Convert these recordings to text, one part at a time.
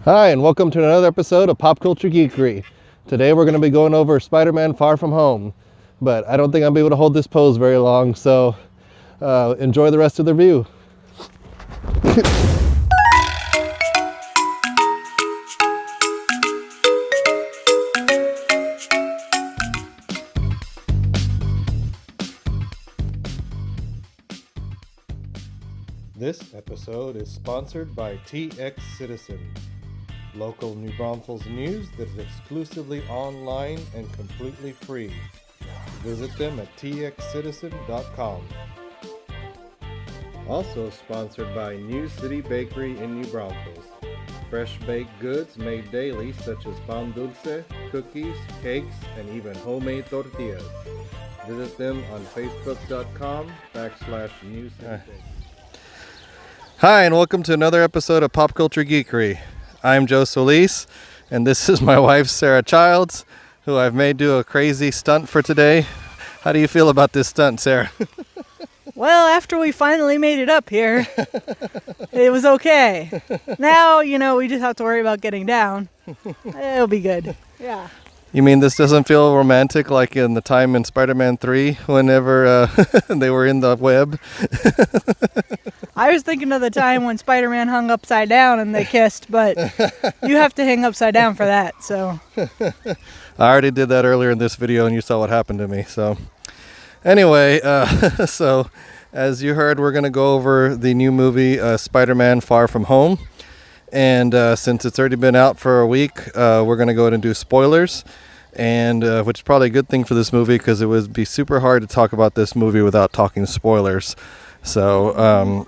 Hi, and welcome to another episode of Pop Culture Geekery. Today we're going to be going over Spider-Man Far From Home, but I don't think I'll be able to hold this pose very long, so enjoy the rest of the review. This episode is sponsored by TX Citizen, local New Braunfels news that is exclusively online and completely free. Visit them at txcitizen.com. Also sponsored by New City Bakery in New Braunfels. Fresh baked goods made daily such as pan dulce, cookies, cakes, and even homemade tortillas. Visit them on facebook.com/New City Bakery. Hi, and welcome to another episode of Pop Culture Geekery. I'm Joe Solis, and this is my wife, Sarah Childs, who I've made do a crazy stunt for today. How do you feel about this stunt, Sarah? Well, after we finally made it up here, it was okay. Now, we just have to worry about getting down. It'll be good. Yeah. You mean this doesn't feel romantic like in the time in Spider-Man 3 whenever they were in the web? I was thinking of the time when Spider-Man hung upside down and they kissed, but you have to hang upside down for that, so. I already did that earlier in this video and you saw what happened to me, so. Anyway, so as you heard, we're going to go over the new movie, Spider-Man Far From Home. And since it's already been out for a week, we're going to go ahead and do spoilers, and which is probably a good thing for this movie because it would be super hard to talk about this movie without talking spoilers. So,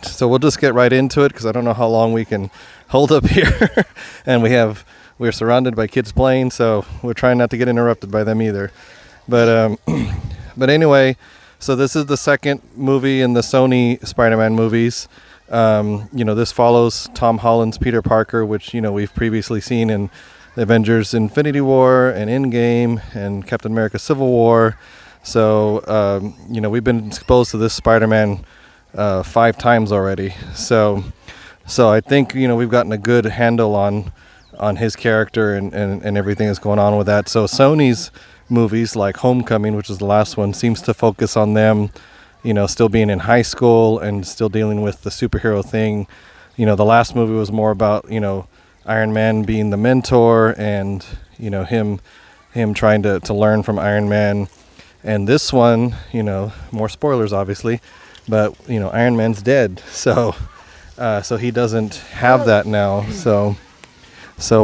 so we'll just get right into it because I don't know how long we can hold up here. And we're surrounded by kids playing, so we're trying not to get interrupted by them either. But anyway, so this is the second movie in the Sony Spider-Man movies. This follows Tom Holland's Peter Parker, which, we've previously seen in Avengers Infinity War and Endgame and Captain America Civil War. So, we've been exposed to this Spider-Man 5 times already. So I think, we've gotten a good handle on his character and everything that's going on with that. So Sony's movies like Homecoming, which is the last one, seems to focus on them still being in high school and still dealing with the superhero thing. The last movie was more about, Iron Man being the mentor and, him trying to learn from Iron Man. And this one, more spoilers obviously, but, Iron Man's dead. So he doesn't have that now. So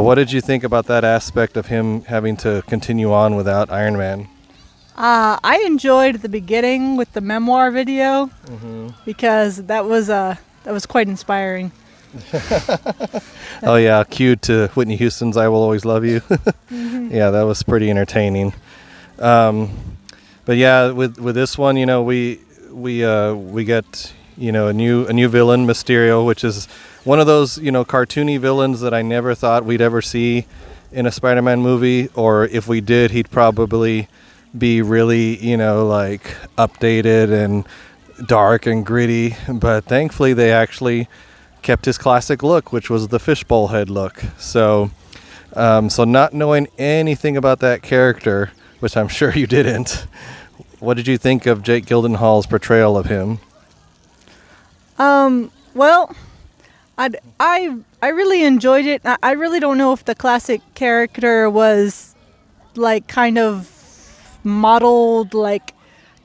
what did you think about that aspect of him having to continue on without Iron Man? I enjoyed the beginning with the memoir video because that was quite inspiring. Oh yeah, cued to Whitney Houston's "I Will Always Love You." Yeah, that was pretty entertaining. But yeah, with this one, we get a new villain, Mysterio, which is one of those cartoony villains that I never thought we'd ever see in a Spider-Man movie, or if we did, he'd probably be really, updated and dark and gritty. But thankfully, they actually kept his classic look, which was the fishbowl head look. So not knowing anything about that character, which I'm sure you didn't, what did you think of Jake Gyllenhaal's portrayal of him? Well, I really enjoyed it. I really don't know if the classic character was kind of modeled,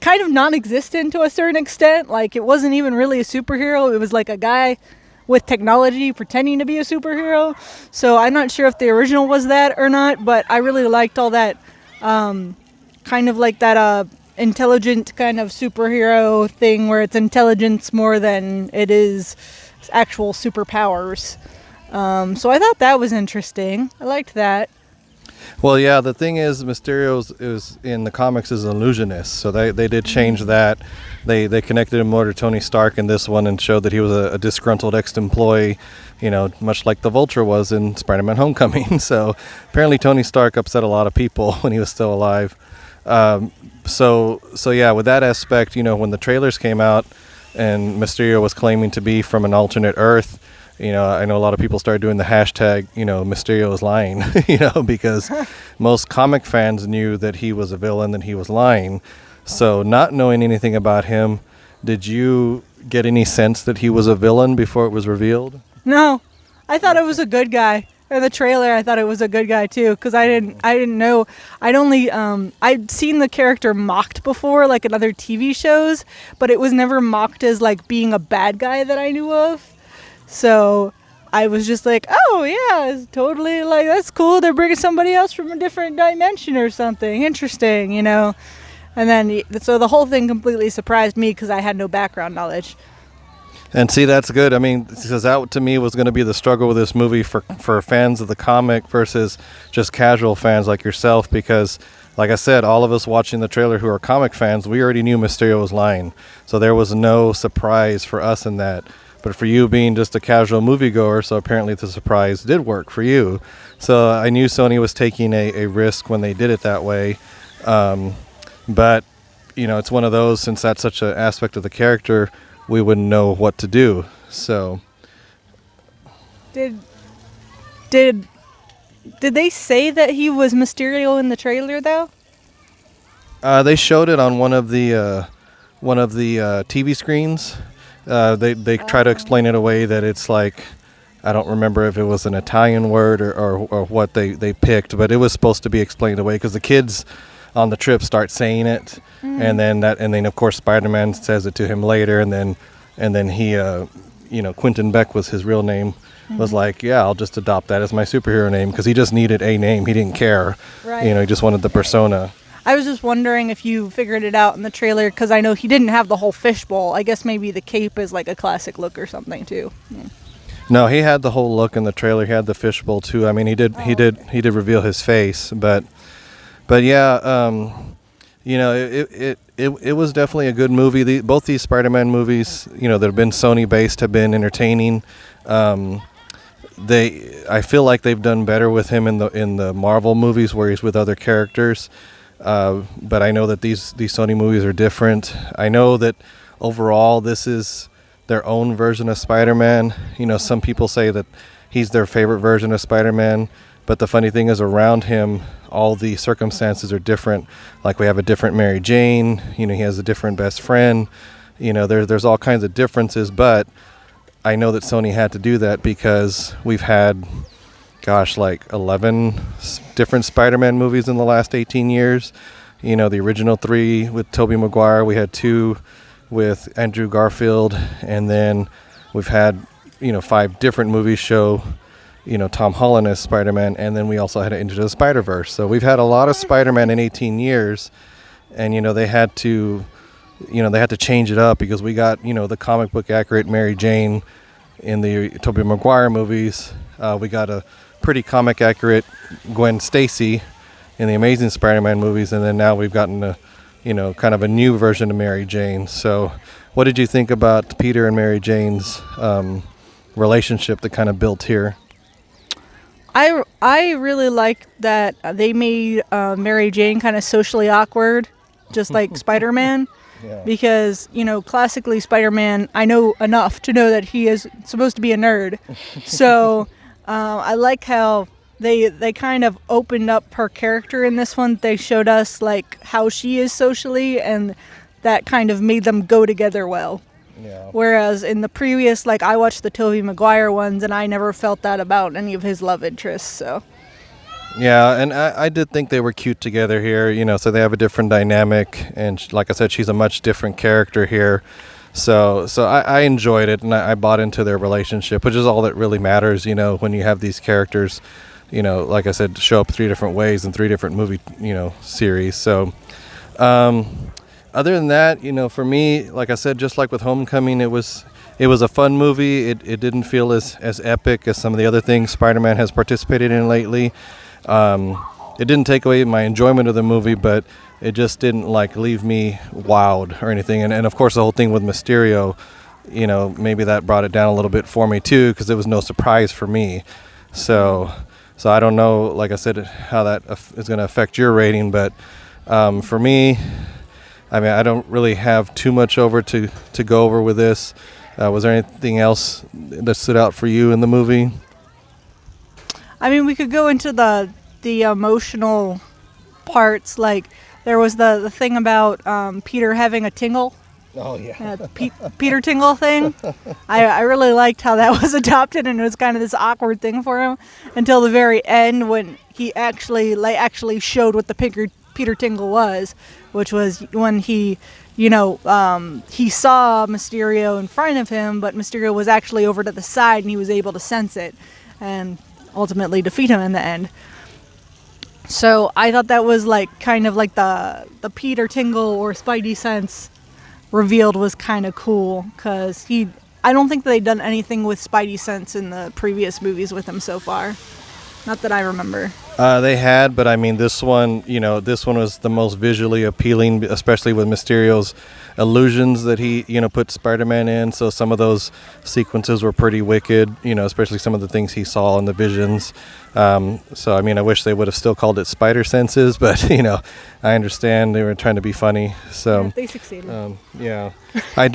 kind of non-existent to a certain extent. It wasn't even really a superhero. It was like a guy with technology pretending to be a superhero. So I'm not sure if the original was that or not, but I really liked all that kind of like that intelligent kind of superhero thing where it's intelligence more than it is actual superpowers. So I thought that was interesting. I liked that. Well, yeah, the thing is, Mysterio is in the comics is an illusionist, so they did change that. They connected him more to Tony Stark in this one and showed that he was a disgruntled ex-employee, much like the Vulture was in Spider-Man Homecoming. So apparently Tony Stark upset a lot of people when he was still alive. So yeah, with that aspect, when the trailers came out and Mysterio was claiming to be from an alternate Earth, I know a lot of people started doing the hashtag, Mysterio is lying, because most comic fans knew that he was a villain, that he was lying. So not knowing anything about him, did you get any sense that he was a villain before it was revealed? No, I thought it was a good guy. In the trailer, I thought it was a good guy too, because I didn't know. I'd seen the character mocked before, like in other TV shows, but it was never mocked as like being a bad guy that I knew of. So I was just like, oh yeah, it's totally like, that's cool. They're bringing somebody else from a different dimension or something. Interesting, And then, so the whole thing completely surprised me because I had no background knowledge. And see, that's good. I mean, because that to me was going to be the struggle with this movie for fans of the comic versus just casual fans like yourself. Because, like I said, all of us watching the trailer who are comic fans, we already knew Mysterio was lying. So there was no surprise for us in that. But for you being just a casual moviegoer, so apparently the surprise did work for you. So I knew Sony was taking a risk when they did it that way. But, it's one of those, since that's such an aspect of the character, we wouldn't know what to do. So Did they say that he was Mysterio in the trailer though? they showed it on one of the TV screens. They try to explain it away that it's like, I don't remember if it was an Italian word or what they picked, but it was supposed to be explained away because the kids on the trip start saying it, and then of course Spider-Man says it to him later, and then he Quentin Beck was his real name, was like, yeah, I'll just adopt that as my superhero name, because he just needed a name. He didn't care, right. He just wanted the persona. I was just wondering if you figured it out in the trailer, because I know he didn't have the whole fishbowl. I guess maybe the cape is like a classic look or something too. No, he had the whole look in the trailer. He had the fishbowl too. I mean, he did reveal his face, but yeah, it was definitely a good movie. Both these Spider-Man movies, that have been Sony based, have been entertaining. I feel like they've done better with him in the Marvel movies where he's with other characters. But I know that these Sony movies are different. I know that overall this is their own version of Spider-Man. Some people say that he's their favorite version of Spider-Man, but the funny thing is, around him, all the circumstances are different. Like, we have a different Mary Jane, he has a different best friend, there's all kinds of differences, but I know that Sony had to do that because we've had, like 11 different Spider-Man movies in the last 18 years. The original 3 with Tobey Maguire, we had 2 with Andrew Garfield, and then we've had, 5 different movies show, Tom Holland as Spider-Man, and then we also had Into the Spider-Verse. So we've had a lot of Spider-Man in 18 years, and, they had to change it up because we got, the comic book accurate Mary Jane in the Tobey Maguire movies. We got a pretty comic accurate Gwen Stacy in the Amazing Spider-Man movies, and then now we've gotten a kind of a new version of Mary Jane. So what did you think about Peter and Mary Jane's relationship that kind of built here? I really like that they made Mary Jane kind of socially awkward, just like Spider-Man. Yeah. Because, classically Spider-Man, I know enough to know that he is supposed to be a nerd. So I like how they kind of opened up her character in this one. They showed us like how she is socially, and that kind of made them go together well. Yeah. Whereas in the previous, like, I watched the Tobey Maguire ones, and I never felt that about any of his love interests. So. Yeah, and I did think they were cute together here, so they have a different dynamic, and like I said, she's a much different character here. So I enjoyed it, and I bought into their relationship, which is all that really matters, when you have these characters, like I said, show up 3 different ways in 3 different movie, series. So other than that, for me, like I said, just like with Homecoming, it was a fun movie. It didn't feel as epic as some of the other things Spider-Man has participated in lately. It didn't take away my enjoyment of the movie, but it just didn't leave me wowed or anything. And of course the whole thing with Mysterio, maybe that brought it down a little bit for me too, because it was no surprise for me. So I don't know, like I said, how that is going to affect your rating, but for me, I mean, I don't really have too much to go over with this. Was there anything else that stood out for you in the movie? I mean, we could go into the emotional parts. Like there was the thing about Peter having a tingle. Oh yeah. Peter Tingle thing. I really liked how that was adopted, and it was kind of this awkward thing for him until the very end when he actually showed what the Peter Tingle was, which was when he saw Mysterio in front of him, but Mysterio was actually over to the side and he was able to sense it and ultimately defeat him in the end. So I thought that was like kind of like the Peter Tingle or Spidey sense revealed was kind of cool, because I don't think they'd done anything with Spidey sense in the previous movies with him so far. Not that I remember. They had, but I mean, this one was the most visually appealing, especially with Mysterio's illusions that he, put Spider-Man in. So some of those sequences were pretty wicked, especially some of the things he saw in the visions. So, I mean, I wish they would have still called it Spider Senses, but, I understand they were trying to be funny. So yeah, they succeeded. Yeah. I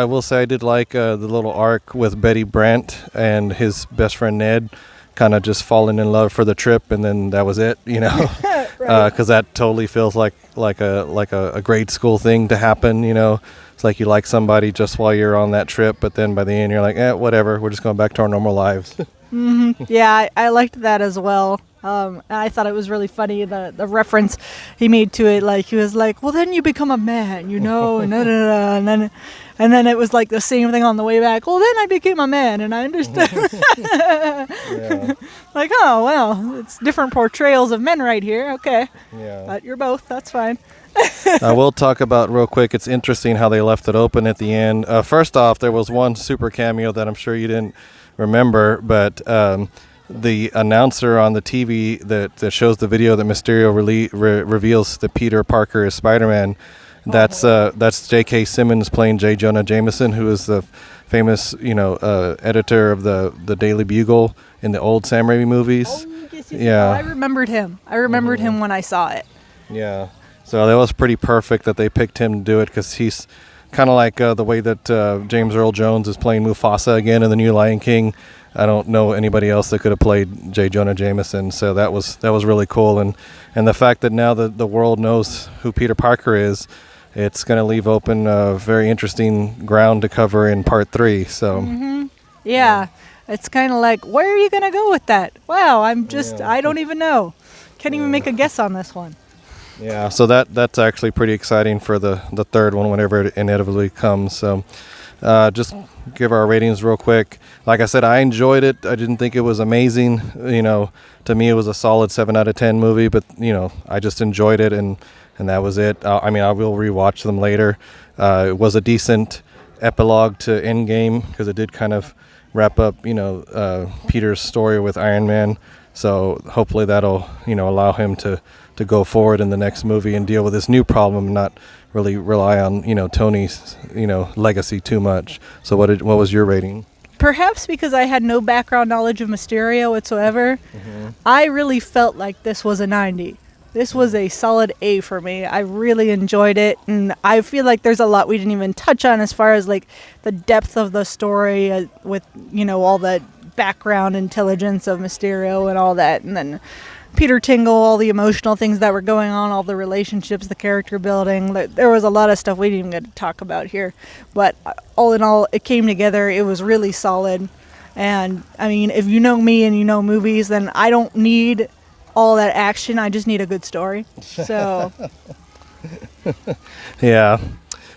will say I did like the little arc with Betty Brant and his best friend Ned, kind of just falling in love for the trip, and then that was it, because that totally feels like a grade school thing to happen. It's like you like somebody just while you're on that trip, but then by the end you're like, whatever, we're just going back to our normal lives. Mm-hmm. Yeah, I liked that as well. I thought it was really funny, the reference he made to it. Like he was like, well, then you become a man, and then it was like the same thing on the way back. Well, then I became a man, and I understood. Yeah. Like, oh well, it's different portrayals of men right here. Okay, Yeah. but you're both. That's fine. I will talk about real quick. It's interesting how they left it open at the end. First off, there was one super cameo that I'm sure you didn't remember, but the announcer on the TV that shows the video that Mysterio reveals that Peter Parker is Spider-Man. That's J.K. Simmons playing J. Jonah Jameson, who is the famous, editor of the Daily Bugle in the old Sam Raimi movies. Oh, yes, yeah. I remembered him. Him when I saw it. Yeah. So that was pretty perfect that they picked him to do it, because he's kind of like the way that James Earl Jones is playing Mufasa again in the new Lion King. I don't know anybody else that could have played J. Jonah Jameson, so that was really cool. And the fact that now the world knows who Peter Parker is, it's going to leave open very interesting ground to cover in part 3. So, yeah, it's kind of like, where are you going to go with that? Wow, I don't even know. Can't even make a guess on this one. Yeah, so that's actually pretty exciting for the third one whenever it inevitably comes. So, just give our ratings real quick. Like I said, I enjoyed it. I didn't think it was amazing. To me, it was a solid 7 out of 10 movie, but I just enjoyed it, and that was it. I will rewatch them later. It was a decent epilogue to Endgame, because it did kind of wrap up, Peter's story with Iron Man. So hopefully that'll, allow him to go forward in the next movie and deal with this new problem, and not really rely on, Tony's, legacy too much. So what was your rating? Perhaps because I had no background knowledge of Mysterio whatsoever, I really felt like this was a 90. This was a solid A for me. I really enjoyed it, and I feel like there's a lot we didn't even touch on as far as like the depth of the story with, all the background intelligence of Mysterio and all that, and then Peter Tingle, all the emotional things that were going on, all the relationships, the character building. There was a lot of stuff we didn't even get to talk about here. But all in all, it came together. It was really solid. And, I mean, if you know me and you know movies, then I don't need all that action. I just need a good story. So... Yeah.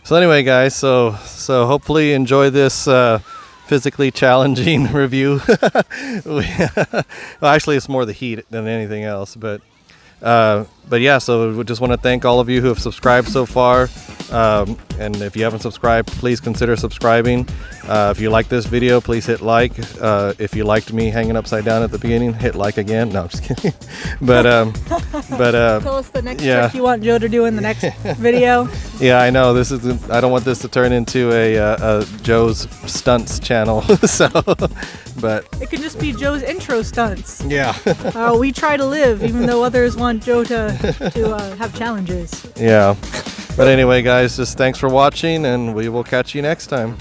So anyway, guys, so hopefully you enjoy this physically challenging review. Well, actually, it's more the heat than anything else, but yeah, so we just want to thank all of you who have subscribed so far, and if you haven't subscribed, please consider subscribing. If you like this video, please hit like. If you liked me hanging upside down at the beginning, hit like again. No, I'm just kidding. But tell us the next trick you want Joe to do in the next video. Yeah, I know I don't want this to turn into a Joe's stunts channel. So, but it could just be Joe's intro stunts. Yeah. We try to live, even though others want Joe to have challenges. Yeah. But anyway, guys, just thanks for watching, and we will catch you next time.